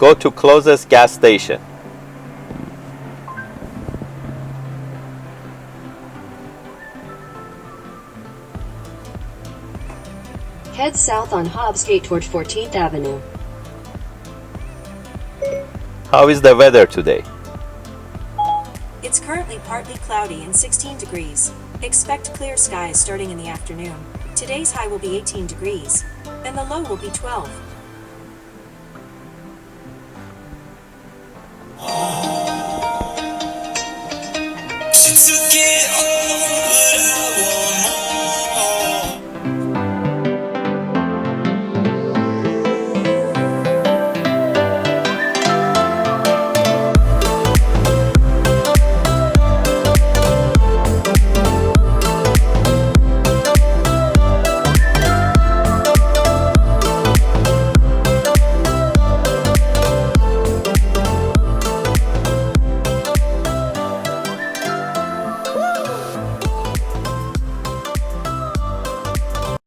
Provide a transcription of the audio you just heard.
Go to closest gas station. Head south on Hobbs Gate toward 14th Avenue. How is the weather today? It's currently partly cloudy and 16 degrees. Expect clear skies starting in the afternoon. Today's high will be 18 degrees, and the low will be 12. She took it all, but I